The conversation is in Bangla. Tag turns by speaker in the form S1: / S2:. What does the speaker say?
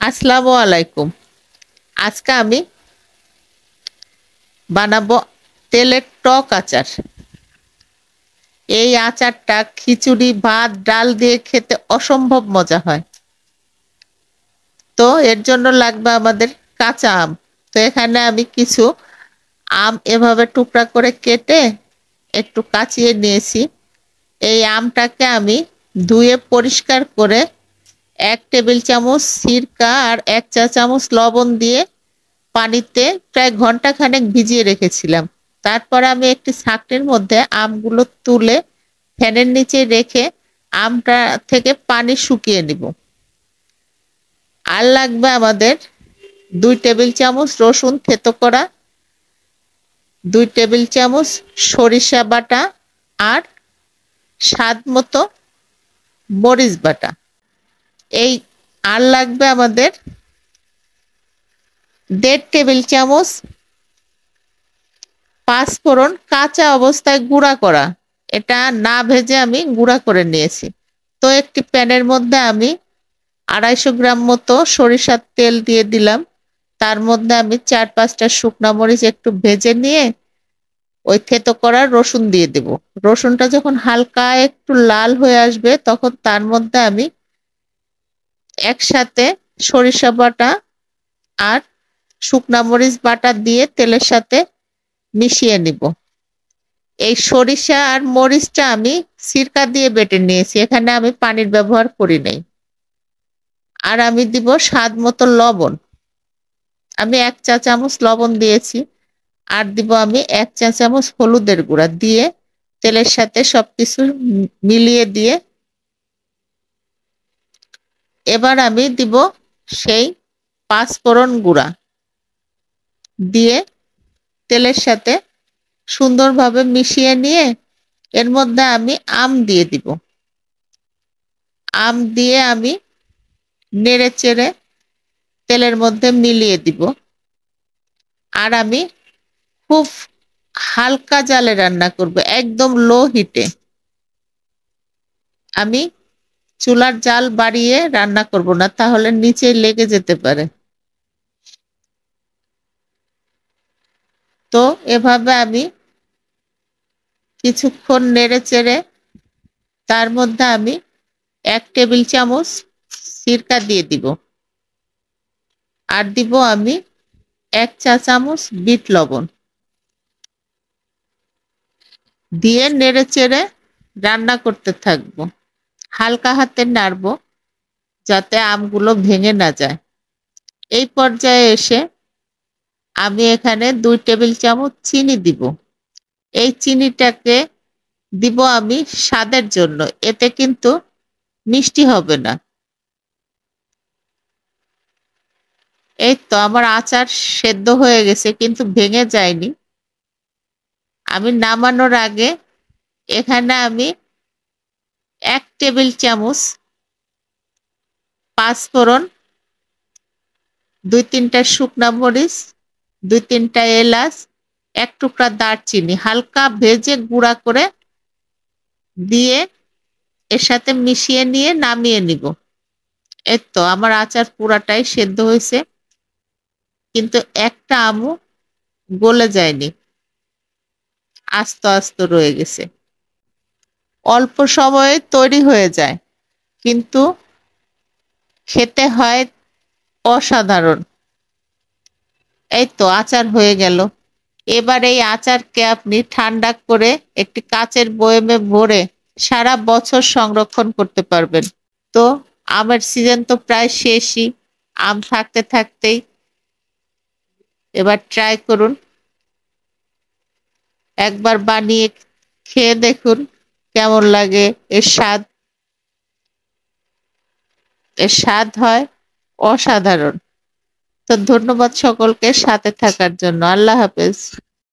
S1: আসসালামু আলাইকুম। আজকে আমি বানাবো তেলের টক আচার। এই আচারটা খিচুড়ি, ভাত, ডাল দিয়ে খেতে অসম্ভব মজা হয়। তো এর জন্য লাগবে আমাদের কাঁচা আম। তো এখানে আমি কিছু আম এভাবে টুকরা করে কেটে একটু কাচিয়ে নিয়েছি। এই আমটাকে আমি ধুয়ে পরিষ্কার করে 1 টেবিল চামচ সিরকা আর 1 চা চামচ লবণ দিয়ে পানিতে প্রায় ঘন্টাখানেক ভিজিয়ে রেখেছিলাম। তারপর আমি একটি ছাঁকনির মধ্যে আমগুলো তুলে ফ্যানের নিচে রেখে আমটা থেকে পানি শুকিয়ে নিব। আর লাগবে আমাদের 2 টেবিল চামচ রসুন থেতো করা, 2 টেবিল চামচ সরিষা বাটা আর স্বাদ মতো মরিচ বাটা। এই আর লাগবে আমাদের 1.5 টেবিল চামচ পাঁচফোড়ন কাঁচা অবস্থায় গুঁড়া করা। এটা না ভেজে আমি গুঁড়া করে নিয়েছি। তো একটি প্যানের মধ্যে আমি 250 গ্রাম মতো সরিষার তেল দিয়ে দিলাম। তার মধ্যে আমি 4-5টা শুকনা মরিচ একটু ভেজে নিয়ে ওই থেতো করা রসুন দিয়ে দেব। রসুনটা যখন হালকা একটু লাল হয়ে আসবে তখন তার মধ্যে আমি একসাথে সরিষা বাটা আর শুকনা মরিচ বাটা দিয়ে তেলের সাথে মিশিয়ে নিব। এই সরিষা আর মরিচটা আমি সিরকা দিয়ে বেটে নিয়েছি, এখানে আমি পানির ব্যবহার করি নাই। আর আমি দিব স্বাদ মতো লবণ। আমি 1 চা চামচ লবণ দিয়েছি। আর দিব আমি 1 চা চামচ হলুদের গুঁড়া দিয়ে তেলের সাথে সবকিছু মিলিয়ে দিয়ে এবার আমি দিব সেই পাঁচফোড়ন গুঁড়া দিয়ে তেলের সাথে সুন্দরভাবে মিশিয়ে নিয়ে এর মধ্যে আমি আম দিয়ে দিব। আম দিয়ে আমি নেড়ে চেড়ে তেলের মধ্যে মিলিয়ে দিব। আর আমি খুব হালকা জালে রান্না করব, একদম লো হিটে। আমি চুলার জাল বাড়িয়ে রান্না করব না, তাহলে নিচে লেগে যেতে পারে। তো এভাবে আমি কিছুক্ষণ নেড়ে চেড়ে তার মধ্যে আমি 1 টেবিল চামচ সিরকা দিয়ে দিব। আর দিব আমি 1 চা চামচ বিট লবণ দিয়ে নেড়ে চেড়ে রান্না করতে থাকবো। হালকা হাতে নাড়বো যাতে আমগুলো ভেঙে না যায়। এই পর্যায়ে এসে আমি এখানে 2 টেবিল চামচ চিনি দিব। এই চিনিটাকে দিব আমি স্বাদের জন্য, এতে কিন্তু মিষ্টি হবে না। এই তো আমার আচার সেদ্ধ হয়ে গেছে কিন্তু ভেঙে যায়নি। আমি নামানোর আগে এখানে আমি 1 টেবিল চামচ পাঁচফোড়ন, 2-3টা শুকনা মরিচ, 2-3টা এলাচ, 1 টুকরা দারচিনি হালকা ভেজে গুঁড়া করে দিয়ে এর সাথে মিশিয়ে নিয়ে নামিয়ে নিব। এই তো আমার আচার পুরাটাই সেদ্ধ হয়েছে, কিন্তু একটা আমও গলে যায়নি, আস্ত আস্ত রয়ে গেছে। অল্প সময়ে তৈরি হয়ে যায় কিন্তু খেতে হয় অসাধারণ। এই তো আচার হয়ে গেল। এবার এই আচারকে আপনি ঠান্ডা করে একটি কাচের বয়মে ভরে সারা বছর সংরক্ষণ করতে পারবেন। তো আমের সিজন তো প্রায় শেষই, আম থাকতে থাকতেই এবার ট্রাই করুন, একবার বানিয়ে খেয়ে দেখুন কেমন লাগে। এর স্বাদ এর স্বাদ হয় অসাধারণ। তো ধন্যবাদ সকলকে সাথে থাকার জন্য। আল্লাহ হাফেজ।